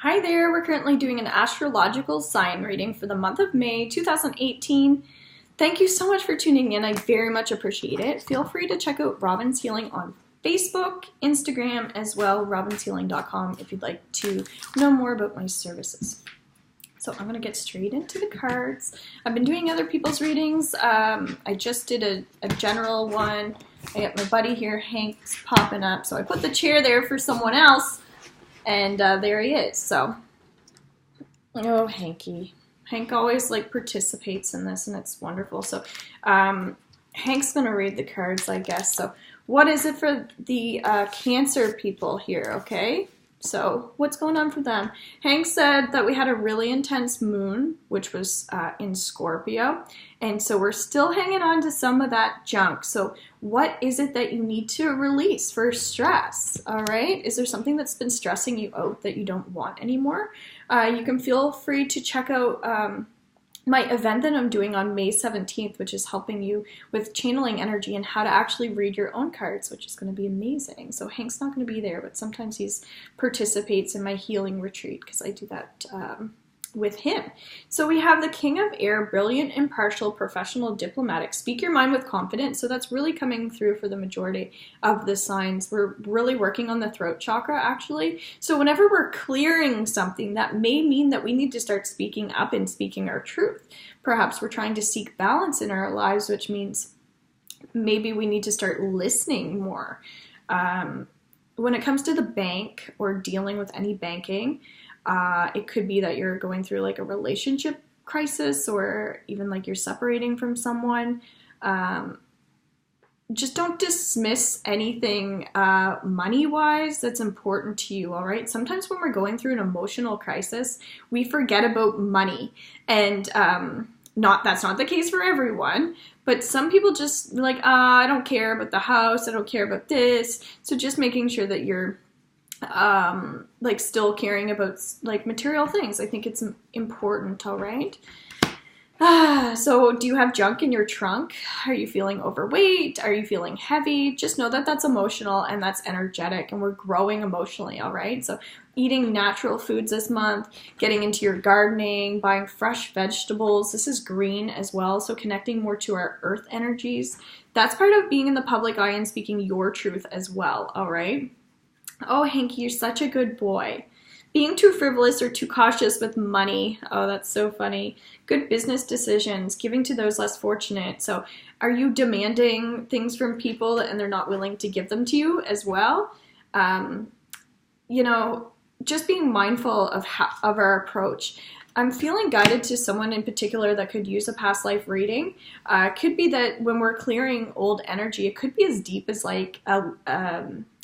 Hi there, we're currently doing an astrological sign reading for the month of May 2018. Thank you so much for tuning in. I very much appreciate it. Feel free to check out Robin's Healing on Facebook, Instagram, as well, robinshealing.com if you'd like to know more about my services. So I'm going to get straight into the cards. I've been doing other people's readings. I just did a general one. I got my buddy here, Hank's popping up. So I put the chair there for someone else. And there he is. So, oh, Hanky. Hank always participates in this, and it's wonderful. So, Hank's gonna read the cards, I guess. So, what is it for the Cancer people here? Okay. So, what's going on for them? Hank said that we had a really intense moon, which was in Scorpio. And so we're still hanging on to some of that junk. So what is it that you need to release for stress? All right. Is there something that's been stressing you out that you don't want anymore? You can feel free to check out my event that I'm doing on May 17th, which is helping you with channeling energy and how to actually read your own cards, which is going to be amazing. So Hank's not going to be there, but sometimes he participates in my healing retreat because I do that with him. So we have the King of Air, brilliant, impartial, professional, diplomatic. Speak your mind with confidence. So that's really coming through for the majority of the signs. We're really working on the throat chakra, actually. So whenever we're clearing something, that may mean that we need to start speaking up and speaking our truth. Perhaps we're trying to seek balance in our lives, which means maybe we need to start listening more. When it comes to the bank or dealing with any banking, it could be that you're going through a relationship crisis, or even you're separating from someone. Just don't dismiss anything money-wise that's important to you, all right? Sometimes when we're going through an emotional crisis, we forget about money. And that's not the case for everyone, but some people just I don't care about the house, I don't care about this. So just making sure that you're still caring about material things. I think it's important, all right? So do you have junk in your trunk? Are you feeling overweight? Are you feeling heavy? Just know that that's emotional and that's energetic, and we're growing emotionally, all right? So eating natural foods this month, getting into your gardening, buying fresh vegetables. This is green as well, so connecting more to our earth energies. That's part of being in the public eye and speaking your truth as well, all right? Oh, Hanky, you're such a good boy. Being too frivolous or too cautious with money. Oh, that's so funny. Good business decisions, giving to those less fortunate. So are you demanding things from people and they're not willing to give them to you as well? Just being mindful of our approach. I'm feeling guided to someone in particular that could use a past life reading. It could be that when we're clearing old energy, it could be as deep as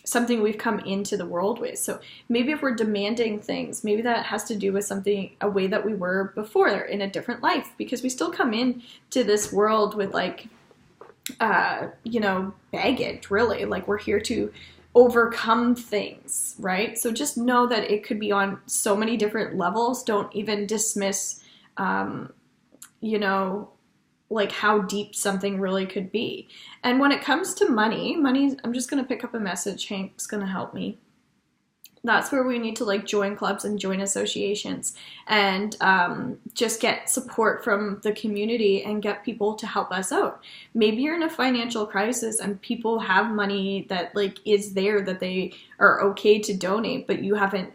something we've come into the world with. So maybe if we're demanding things, maybe that has to do with a way that we were before in a different life, because we still come in to this world with baggage, really. We're here to overcome things, right? So just know that it could be on so many different levels. Don't even dismiss, how deep something really could be. And when it comes to money, I'm just going to pick up a message. Hank's going to help me. That's where we need to join clubs and join associations and just get support from the community and get people to help us out. Maybe you're in a financial crisis and people have money that is there that they are okay to donate, but you haven't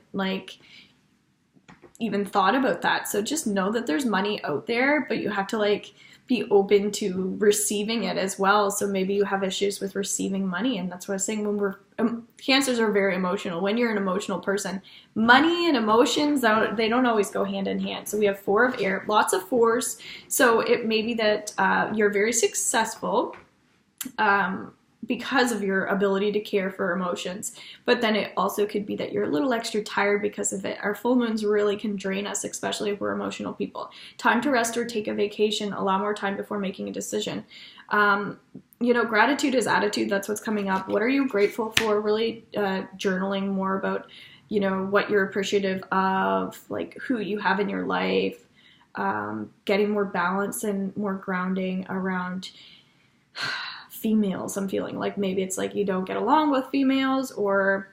even thought about that. So just know that there's money out there, but you have to be open to receiving it as well. So maybe you have issues with receiving money, and that's what I was saying. When cancers are very emotional. When you're an emotional person, money and emotions, they don't always go hand in hand. So we have 4 of air, lots of 4s. So it may be that you're very successful because of your ability to care for emotions. But then it also could be that you're a little extra tired because of it. Our full moons really can drain us, especially if we're emotional people. Time to rest or take a vacation. Allow more time before making a decision. Gratitude is attitude. That's what's coming up. What are you grateful for? Really journaling more about, what you're appreciative of, who you have in your life, getting more balance and more grounding around females. I'm feeling maybe it's you don't get along with females, or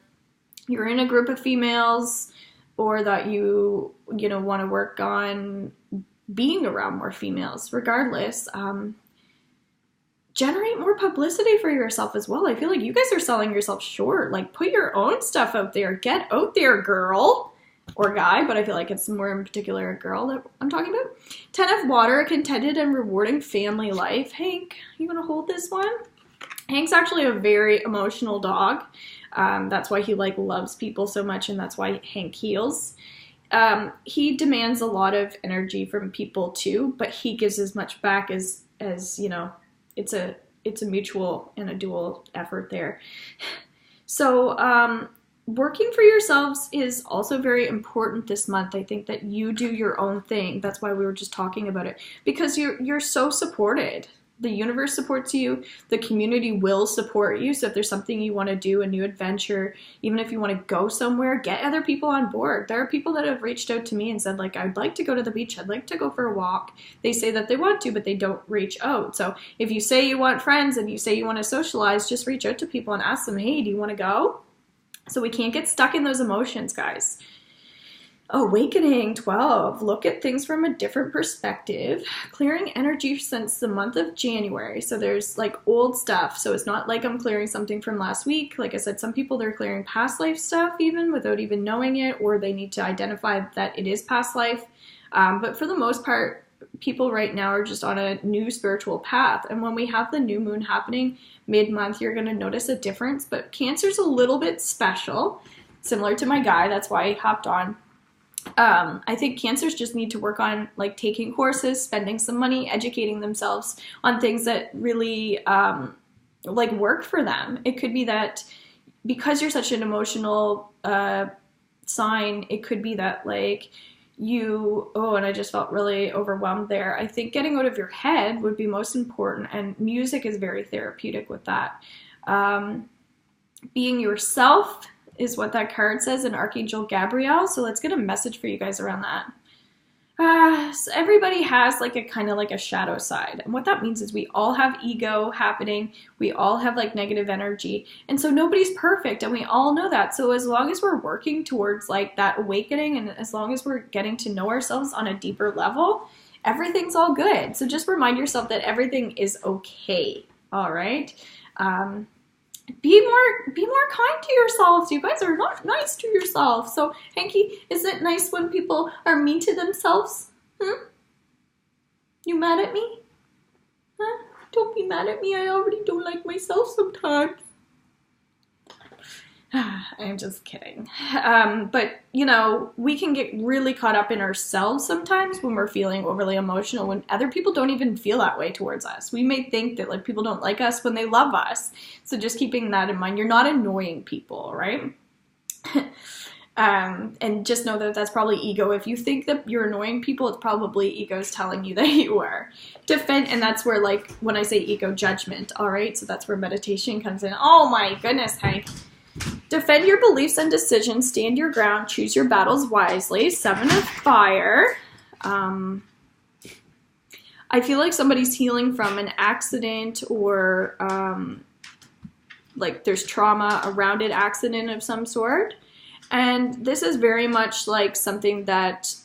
you're in a group of females or that you know, want to work on being around more females. Regardless, generate more publicity for yourself as well. I feel like you guys are selling yourself short. Like, put your own stuff out there. Get out there, girl or guy, but I feel like it's more in particular a girl that I'm talking about. 10 of water, a contented and rewarding family life. Hank, you want to hold this one? Hank's actually a very emotional dog. That's why he like loves people so much, and that's why Hank heals. He demands a lot of energy from people too, but he gives as much back as you know. It's a mutual and a dual effort there. So working for yourselves is also very important this month. I think that you do your own thing. That's why we were just talking about it, because you're so supported. The universe supports you. The community will support you. So if there's something you want to do, a new adventure, even if you want to go somewhere, get other people on board. There are people that have reached out to me and said, like, I'd like to go to the beach. I'd like to go for a walk. They say that they want to, but they don't reach out. So if you say you want friends and you say you want to socialize, just reach out to people and ask them, hey, do you want to go? So we can't get stuck in those emotions, guys. Awakening 12, look at things from a different perspective. Clearing energy since the month of January. So there's like old stuff. So it's not like I'm clearing something from last week. Like I said, some people, they're clearing past life stuff even without even knowing it, or they need to identify that it is past life. But for the most part, people right now are just on a new spiritual path. And when we have the new moon happening mid-month, you're going to notice a difference. But Cancer's a little bit special, similar to my guy. That's why I hopped on. I think Cancers just need to work on like taking courses, spending some money, educating themselves on things that really like work for them. It could be that because you're such an emotional sign, it could be that like and I just felt really overwhelmed there. I think getting out of your head would be most important, and music is very therapeutic with that. Being yourself is what that card says in Archangel Gabriel. So let's get a message for you guys around that. So everybody has like a kind of like a shadow side. And what that means is we all have ego happening. We all have like negative energy. And so nobody's perfect, and we all know that. So as long as we're working towards like that awakening, and as long as we're getting to know ourselves on a deeper level, everything's all good. So just remind yourself that everything is okay. All right. Be more kind to yourselves. You guys are not nice to yourself. So, Hanky, is it nice when people are mean to themselves? You mad at me? Huh? Don't be mad at me. I already don't like myself sometimes. I'm just kidding. But, you know, we can get really caught up in ourselves sometimes when we're feeling overly emotional, when other people don't even feel that way towards us. We may think that like people don't like us when they love us. So just keeping that in mind, you're not annoying people, right? And just know that that's probably ego. If you think that you're annoying people, it's probably ego's telling you that you are. Defend, and that's where like, when I say ego, judgment, all right? So that's where meditation comes in. Oh my goodness, Hank. Defend your beliefs and decisions, stand your ground, choose your battles wisely. 7 of Fire. I feel like somebody's healing from an accident, or like there's trauma around an accident of some sort. And this is very much like something that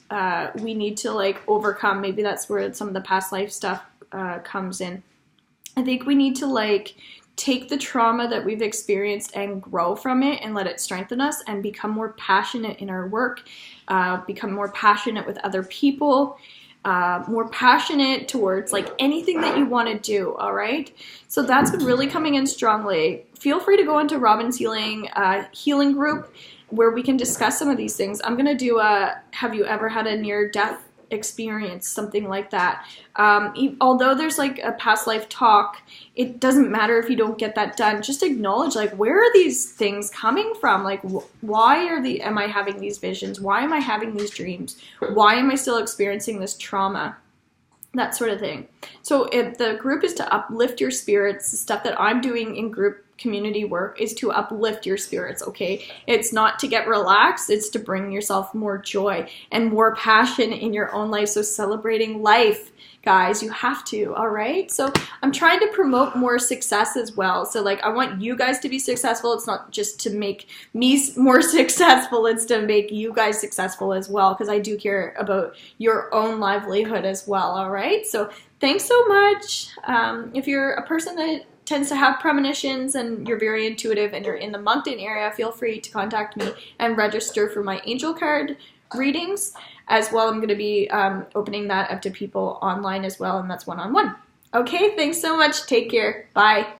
we need to like overcome. Maybe that's where some of the past life stuff comes in. I think we need to like take the trauma that we've experienced and grow from it and let it strengthen us and become more passionate in our work, become more passionate with other people, more passionate towards like anything that you want to do, all right? So that's really coming in strongly. Feel free to go into Robin's healing group where we can discuss some of these things. I'm going to do have you ever had a near-death experience, something like that. Although there's like a past life talk, it doesn't matter if you don't get that done. Just acknowledge like, where are these things coming from? Like, why am I having these visions? Why am I having these dreams? Why am I still experiencing this trauma? That sort of thing. So if the group is to uplift your spirits, the stuff that I'm doing in group community work is to uplift your spirits, okay? It's not to get relaxed, it's to bring yourself more joy and more passion in your own life. So celebrating life, guys, you have to, all right? So I'm trying to promote more success as well. So like, I want you guys to be successful. It's not just to make me more successful, it's to make you guys successful as well, because I do care about your own livelihood as well, all right? So thanks so much. If you're a person that tends to have premonitions and you're very intuitive and you're in the Moncton area, feel free to contact me and register for my angel card readings as well. I'm going to be opening that up to people online as well, and that's one-on-one. Okay, thanks so much. Take care. Bye.